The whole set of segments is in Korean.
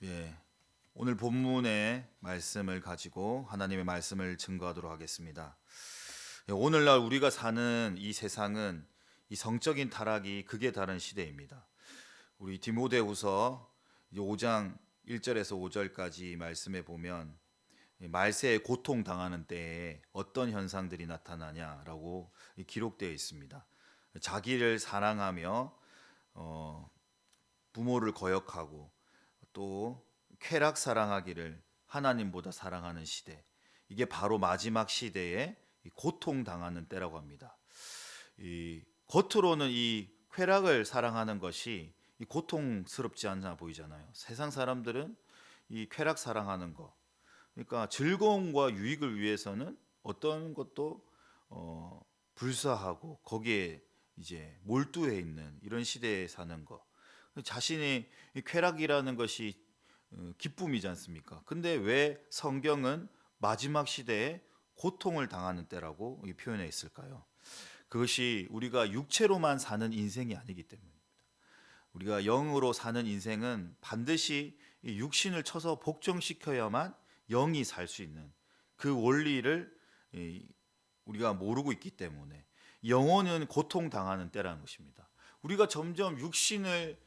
예, 오늘 본문의 말씀을 가지고 하나님의 말씀을 증거하도록 하겠습니다. 오늘날 우리가 사는 이 세상은 이 성적인 타락이 극에 달한 시대입니다. 우리 디모데후서 5장 1절에서 5절까지 말씀에 보면 말세에 고통 당하는 때에 어떤 현상들이 나타나냐라고 기록되어 있습니다. 자기를 사랑하며 부모를 거역하고 또 쾌락 사랑하기를 하나님보다 사랑하는 시대, 이게 바로 마지막 시대에 고통 당하는 때라고 합니다. 이 겉으로는 이 쾌락을 사랑하는 것이 이 고통스럽지 않아 보이잖아요. 세상 사람들은 이 쾌락 사랑하는 거, 그러니까 즐거움과 유익을 위해서는 어떤 것도 불사하고 거기에 이제 몰두해 있는 이런 시대에 사는 거. 자신의 쾌락이라는 것이 기쁨이지 않습니까? 근데 왜 성경은 마지막 시대에 고통을 당하는 때라고 표현해 있을까요? 그것이 우리가 육체로만 사는 인생이 아니기 때문입니다. 우리가 영으로 사는 인생은 반드시 이 육신을 쳐서 복종시켜야만 영이 살 수 있는 그 원리를 우리가 모르고 있기 때문에 영혼은 고통당하는 때라는 것입니다. 우리가 점점 육신을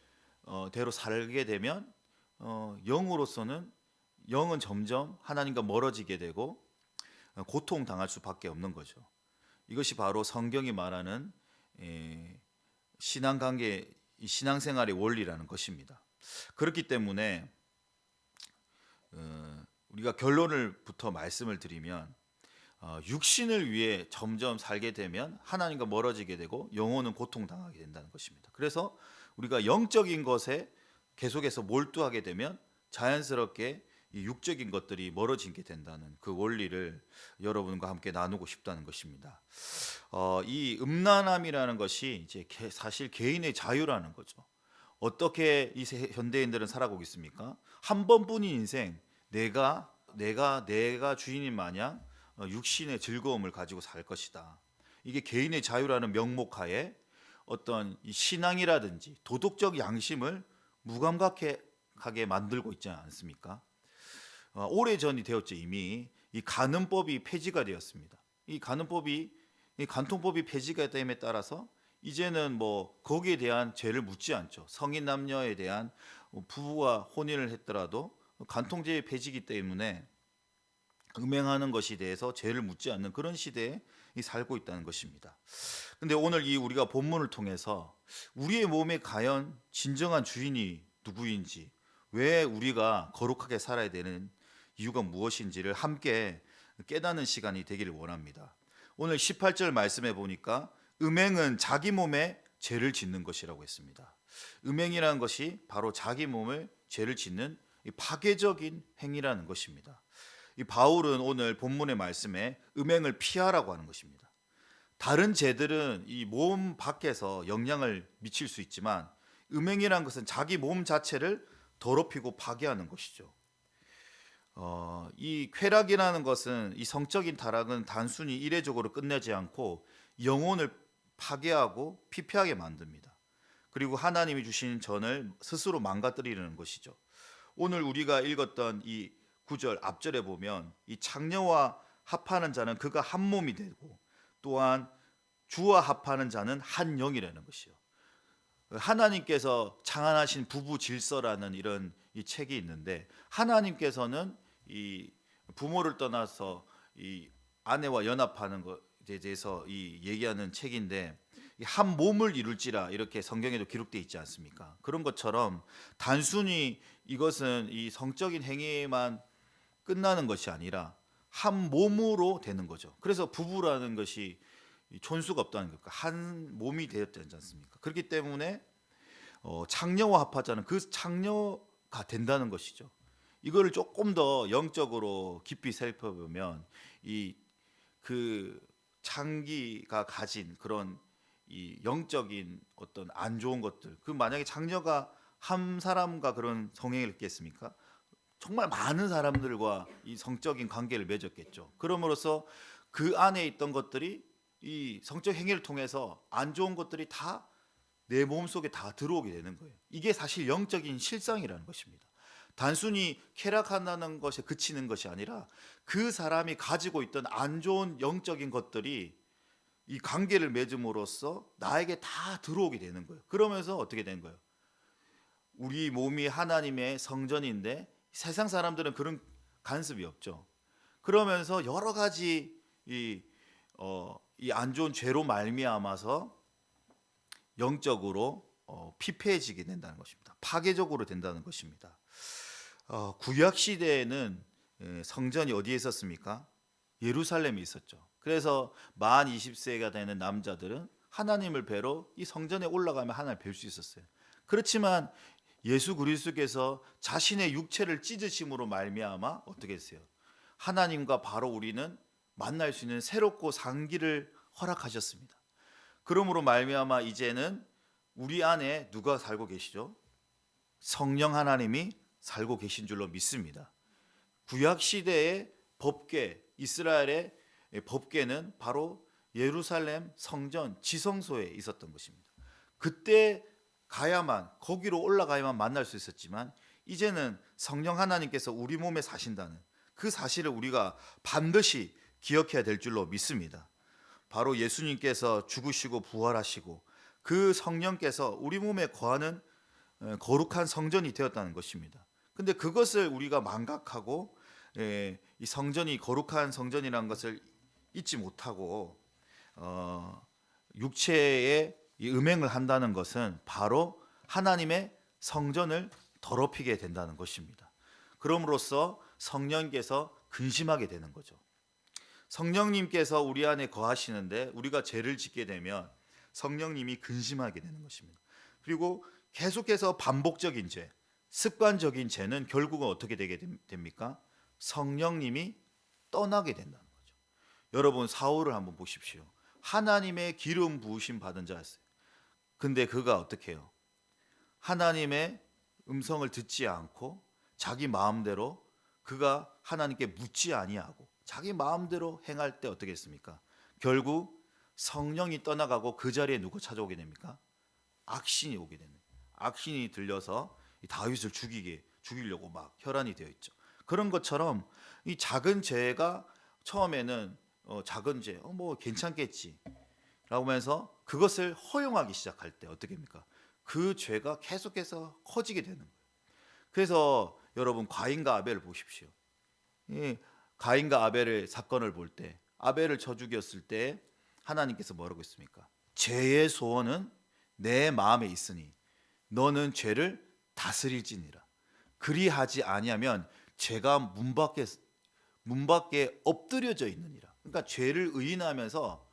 대로 살게 되면 영으로서는 영은 점점 하나님과 멀어지게 되고 고통당할 수밖에 없는 거죠. 이것이 바로 성경이 말하는 신앙관계, 신앙생활의 원리라는 것입니다. 그렇기 때문에 우리가 결론을부터 말씀을 드리면 육신을 위해 점점 살게 되면 하나님과 멀어지게 되고 영혼은 고통당하게 된다는 것입니다. 그래서 우리가 영적인 것에 계속해서 몰두하게 되면 자연스럽게 이 육적인 것들이 멀어지게 된다는 그 원리를 여러분과 함께 나누고 싶다는 것입니다. 이 음란함이라는 것이 이제 사실 개인의 자유라는 거죠. 어떻게 이 현대인들은 살아가고 있습니까? 한 번뿐인 인생, 내가 주인인 마냥 육신의 즐거움을 가지고 살 것이다. 이게 개인의 자유라는 명목하에 어떤 신앙이라든지 도덕적 양심을 무감각하게 만들고 있지 않습니까? 오래전이 되었죠. 이미 이 간음법이 폐지가 되었습니다. 이 간통법이 폐지가 됨에 따라서 이제는 뭐 거기에 대한 죄를 묻지 않죠. 성인 남녀에 대한 부부가 혼인을 했더라도 간통죄의 폐지기 때문에 음행하는 것에 대해서 죄를 묻지 않는 그런 시대에 살고 있다는 것입니다. 근데 오늘 이 우리가 본문을 통해서 우리의 몸에 과연 진정한 주인이 누구인지, 왜 우리가 거룩하게 살아야 되는 이유가 무엇인지를 함께 깨닫는 시간이 되기를 원합니다. 오늘 18절 말씀해 보니까 음행은 자기 몸에 죄를 짓는 것이라고 했습니다. 음행이라는 것이 바로 자기 몸을 죄를 짓는 파괴적인 행위라는 것입니다. 이 바울은 오늘 본문의 말씀에 음행을 피하라고 하는 것입니다. 다른 죄들은 이 몸 밖에서 영향을 미칠 수 있지만 음행이라는 것은 자기 몸 자체를 더럽히고 파괴하는 것이죠. 이 쾌락이라는 것은, 이 성적인 타락은 단순히 이례적으로 끝내지 않고 영혼을 파괴하고 피폐하게 만듭니다. 그리고 하나님이 주신 전을 스스로 망가뜨리는 것이죠. 오늘 우리가 읽었던 이 9절 앞절에 보면 이 창녀와 합하는 자는 그가 한 몸이 되고 또한 주와 합하는 자는 한 영이라는 것이요. 하나님께서 창안하신 부부 질서라는 이런 이 책이 있는데, 하나님께서는 이 부모를 떠나서 이 아내와 연합하는 것에 대해서 이 얘기하는 책인데, 한 몸을 이룰지라 이렇게 성경에도 기록되어 있지 않습니까? 그런 것처럼 단순히 이것은 이 성적인 행위에만 끝나는 것이 아니라 한 몸으로 되는 거죠. 그래서 부부라는 것이 촌수가 없다는 것과 한 몸이 되었지 않습니까? 그렇기 때문에 창녀와 합하자는 그 창녀가 된다는 것이죠. 이거를 조금 더 영적으로 깊이 살펴보면 이 그 창기가 가진 그런 이 영적인 어떤 안 좋은 것들, 그 만약에 창녀가 한 사람과 그런 성행을 했겠습니까? 정말 많은 사람들과 이 성적인 관계를 맺었겠죠. 그럼으로써 그 안에 있던 것들이 이 성적 행위를 통해서 안 좋은 것들이 다 내 몸속에 다 들어오게 되는 거예요. 이게 사실 영적인 실상이라는 것입니다. 단순히 쾌락한다는 것에 그치는 것이 아니라 그 사람이 가지고 있던 안 좋은 영적인 것들이 이 관계를 맺음으로써 나에게 다 들어오게 되는 거예요. 그러면서 어떻게 되는 거예요? 우리 몸이 하나님의 성전인데 세상 사람들은 그런 간섭이 없죠. 그러면서 여러 가지 이 안 좋은 죄로 말미암아서 영적으로 피폐해지게 된다는 것입니다. 파괴적으로 된다는 것입니다. 구약 시대에는 성전이 어디에 있었습니까? 예루살렘에 있었죠. 그래서 만 20세가 되는 남자들은 하나님을 뵈러 이 성전에 올라가면 하나님을 뵐 수 있었어요. 그렇지만 예수 그리스도께서 자신의 육체를 찢으심으로 말미암아 어떻게 했어요? 하나님과 바로 우리는 만날 수 있는 새롭고 산 길을 허락하셨습니다. 그러므로 말미암아 이제는 우리 안에 누가 살고 계시죠? 성령 하나님이 살고 계신 줄로 믿습니다. 구약 시대의 법궤, 이스라엘의 법궤는 바로 예루살렘 성전 지성소에 있었던 것입니다. 그때 가야만, 거기로 올라가야만 만날 수 있었지만 이제는 성령 하나님께서 우리 몸에 사신다는 그 사실을 우리가 반드시 기억해야 될 줄로 믿습니다. 바로 예수님께서 죽으시고 부활하시고 그 성령께서 우리 몸에 거하는 거룩한 성전이 되었다는 것입니다. 근데 그것을 우리가 망각하고 이 성전이 거룩한 성전이라는 것을 잊지 못하고 육체의 이 음행을 한다는 것은 바로 하나님의 성전을 더럽히게 된다는 것입니다. 그럼으로써 성령께서 근심하게 되는 거죠. 성령님께서 우리 안에 거하시는데 우리가 죄를 짓게 되면 성령님이 근심하게 되는 것입니다. 그리고 계속해서 반복적인 죄, 습관적인 죄는 결국은 어떻게 되게 됩니까? 성령님이 떠나게 된다는 거죠. 여러분 사울을 한번 보십시오. 하나님의 기름 부으심 받은 자였어요. 근데 그가 어떻게 해요? 하나님의 음성을 듣지 않고 자기 마음대로 그가 하나님께 묻지 아니하고 자기 마음대로 행할 때 어떻게 했습니까? 결국 성령이 떠나가고 그 자리에 누구 찾아오게 됩니까? 악신이 오게 됩니다. 악신이 들려서 다윗을 죽이려고 막 혈안이 되어 있죠. 그런 것처럼 이 작은 죄가 처음에는 작은 죄, 뭐 괜찮겠지 라고 하면서 그것을 허용하기 시작할 때 어떻게 됩니까? 그 죄가 계속해서 커지게 되는 거예요. 그래서 여러분 가인과 아벨을 보십시오. 이 가인과 아벨의 사건을 볼 때 아벨을 쳐 죽였을 때 하나님께서 뭐라고 했습니까? 죄의 소원은 내 마음에 있으니 너는 죄를 다스릴지니라. 그리하지 아니하면 죄가 문 밖에 엎드려져 있느니라. 그러니까 죄를 의인하면서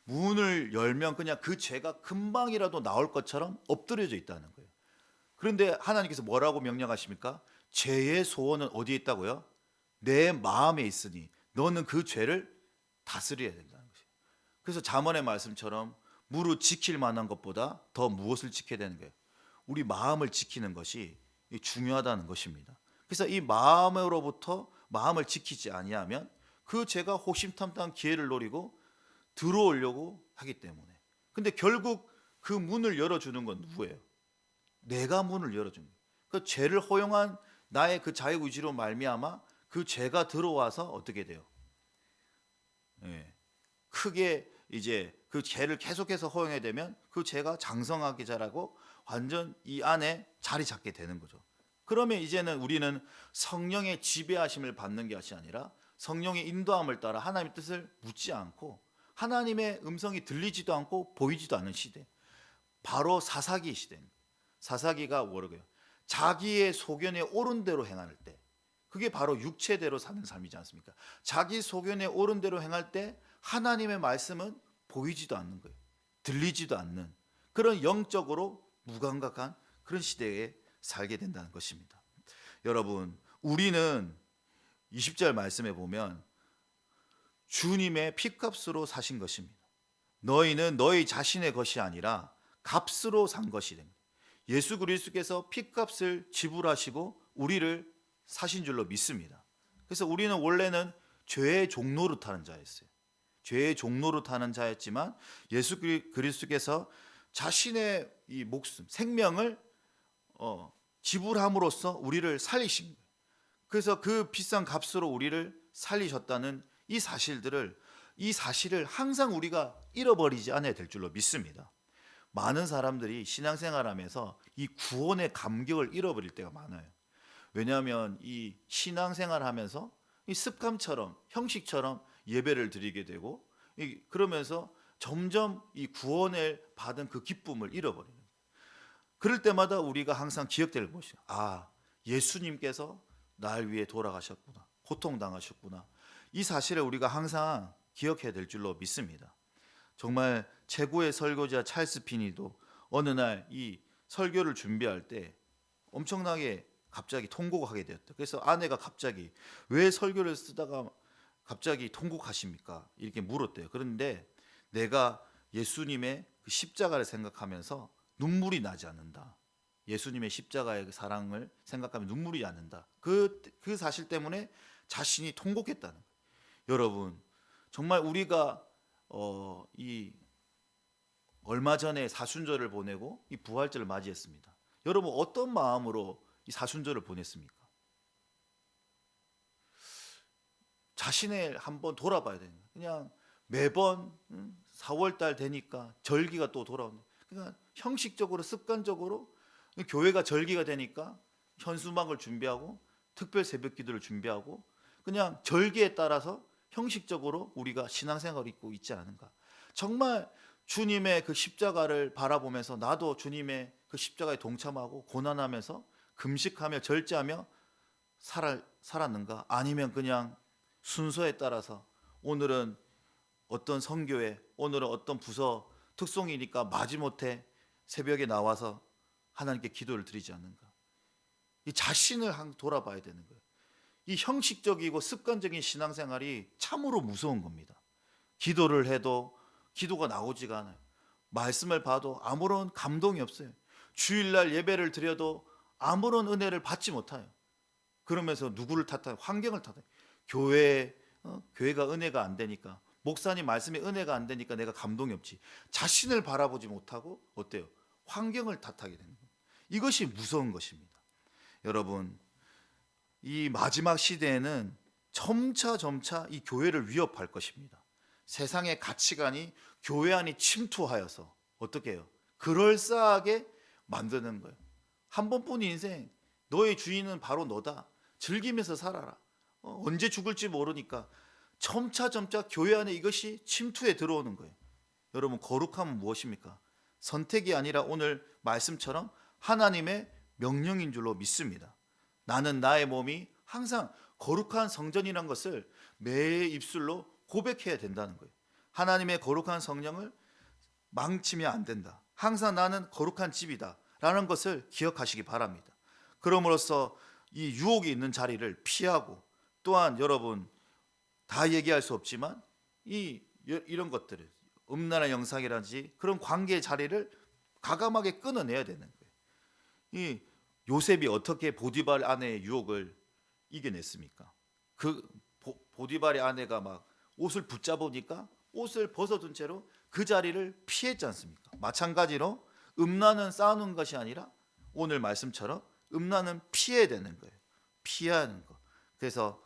문을 열면 그냥 그 죄가 금방이라도 나올 것처럼 엎드려져 있다는 거예요. 그런데 하나님께서 뭐라고 명령하십니까? 죄의 소원은 어디에 있다고요? 내 마음에 있으니 너는 그 죄를 다스려야 된다는 것이에요. 그래서 잠언의 말씀처럼 무릇 지킬 만한 것보다 더 무엇을 지켜야 되는 거예요? 우리 마음을 지키는 것이 중요하다는 것입니다. 그래서 이 마음으로부터 마음을 지키지 아니하면 그 죄가 호심탐탐 기회를 노리고 들어오려고 하기 때문에. 근데 결국 그 문을 열어주는 건 누구예요? 내가 문을 열어주는 거예요. 그 죄를 허용한 나의 그 자유의지로 말미암아 그 죄가 들어와서 어떻게 돼요? 크게 이제 그 죄를 계속해서 허용하게 되면 그 죄가 장성하게 자라고 완전 이 안에 자리 잡게 되는 거죠. 그러면 이제는 우리는 성령의 지배하심을 받는 것이 아니라 성령의 인도함을 따라 하나님의 뜻을 묻지 않고 하나님의 음성이 들리지도 않고 보이지도 않는 시대, 바로 사사기 시대입니다. 사사기가 뭐라고요? 자기의 소견에 옳은 대로 행할 때, 그게 바로 육체대로 사는 삶이지 않습니까? 자기 소견에 옳은 대로 행할 때 하나님의 말씀은 보이지도 않는 거예요. 들리지도 않는 그런 영적으로 무감각한 그런 시대에 살게 된다는 것입니다. 여러분, 우리는 20절 말씀에 보면 주님의 피값으로 사신 것입니다. 너희는 너희 자신의 것이 아니라 값으로 산 것이 됩니다. 예수 그리스도께서 피값을 지불하시고 우리를 사신 줄로 믿습니다. 그래서 우리는 원래는 죄의 종로로 타는 자였어요. 죄의 종로로 타는 자였지만 예수 그리스도께서 자신의 이 목숨, 생명을 지불함으로써 우리를 살리신 거예요. 그래서 그 비싼 값으로 우리를 살리셨다는 이 사실을 항상 우리가 잃어버리지 않아야 될 줄로 믿습니다. 많은 사람들이 신앙생활하면서 이 구원의 감격을 잃어버릴 때가 많아요. 왜냐하면 이 신앙생활하면서 이 습관처럼 형식처럼 예배를 드리게 되고 그러면서 점점 이 구원을 받은 그 기쁨을 잃어버리는 거예요. 그럴 때마다 우리가 항상 기억될 것이요. 예수님께서 날 위해 돌아가셨구나. 고통당하셨구나. 이 사실을 우리가 항상 기억해야 될 줄로 믿습니다. 정말 최고의 설교자 찰스 피니도 어느 날 이 설교를 준비할 때 엄청나게 갑자기 통곡하게 되었다. 그래서 아내가 갑자기 왜 설교를 쓰다가 갑자기 통곡하십니까? 이렇게 물었대요. 그런데 내가 예수님의 그 십자가를 생각하면서 눈물이 나지 않는다. 예수님의 십자가의 그 사랑을 생각하면 눈물이 않는다. 그 사실 때문에 자신이 통곡했다는 거예요. 여러분, 정말 우리가 이 얼마 전에 사순절을 보내고 이 부활절을 맞이했습니다. 여러분 어떤 마음으로 이 사순절을 보냈습니까? 자신을 한번 돌아봐야 되는 거예요. 그냥 매번 4월달 되니까 절기가 또 돌아오는. 그러니까 형식적으로 습관적으로 교회가 절기가 되니까 현수막을 준비하고 특별 새벽기도를 준비하고 그냥 절기에 따라서 형식적으로 우리가 신앙생활을 입고 있지 않은가. 정말 주님의 그 십자가를 바라보면서 나도 주님의 그 십자가에 동참하고 고난하면서 금식하며 절제하며 살았는가? 아니면 그냥 순서에 따라서 오늘은 어떤 선교회, 오늘은 어떤 부서 특송이니까 마지못해 새벽에 나와서 하나님께 기도를 드리지 않는가? 이 자신을 돌아봐야 되는 거예요. 이 형식적이고 습관적인 신앙생활이 참으로 무서운 겁니다. 기도를 해도 기도가 나오지가 않아요. 말씀을 봐도 아무런 감동이 없어요. 주일날 예배를 드려도 아무런 은혜를 받지 못해요. 그러면서 누구를 탓하요? 환경을 탓해요. 교회가 은혜가 안 되니까, 목사님 말씀에 은혜가 안 되니까 내가 감동이 없지. 자신을 바라보지 못하고 어때요? 환경을 탓하게 되는 거예요. 이것이 무서운 것입니다. 여러분, 이 마지막 시대에는 점차 이 교회를 위협할 것입니다. 세상의 가치관이 교회 안에 침투하여서 어떻게 해요? 그럴싸하게 만드는 거예요. 한 번뿐인 인생, 너의 주인은 바로 너다. 즐기면서 살아라. 언제 죽을지 모르니까 점차 교회 안에 이것이 침투해 들어오는 거예요. 여러분, 거룩함은 무엇입니까? 선택이 아니라 오늘 말씀처럼 하나님의 명령인 줄로 믿습니다. 나는 나의 몸이 항상 거룩한 성전이라는 것을 매 입술로 고백해야 된다는 거예요. 하나님의 거룩한 성령을 망치면 안 된다. 항상 나는 거룩한 집이다 라는 것을 기억하시기 바랍니다. 그럼으로써 이 유혹이 있는 자리를 피하고, 또한 여러분 다 얘기할 수 없지만 이런 것들을 음란한 영상이라든지 그런 관계의 자리를 가감하게 끊어내야 되는 거예요. 이 요셉이 어떻게 보디발 아내의 유혹을 이겨냈습니까? 그 보디발의 아내가 막 옷을 붙잡으니까 옷을 벗어둔 채로 그 자리를 피했지 않습니까? 마찬가지로 음란은 쌓는 것이 아니라 오늘 말씀처럼 음란은 피해야 되는 거예요. 피하는 거. 그래서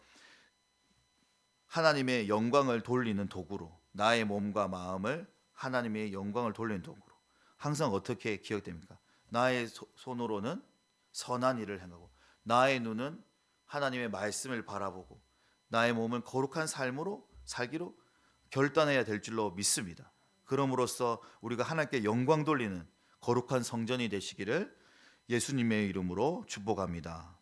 하나님의 영광을 돌리는 도구로, 나의 몸과 마음을 하나님의 영광을 돌리는 도구로 항상 어떻게 기억됩니까? 나의 손으로는 선한 일을 행하고, 나의 눈은 하나님의 말씀을 바라보고, 나의 몸은 거룩한 삶으로 살기로 결단해야 될 줄로 믿습니다. 그럼으로써 우리가 하나님께 영광 돌리는 거룩한 성전이 되시기를 예수님의 이름으로 축복합니다.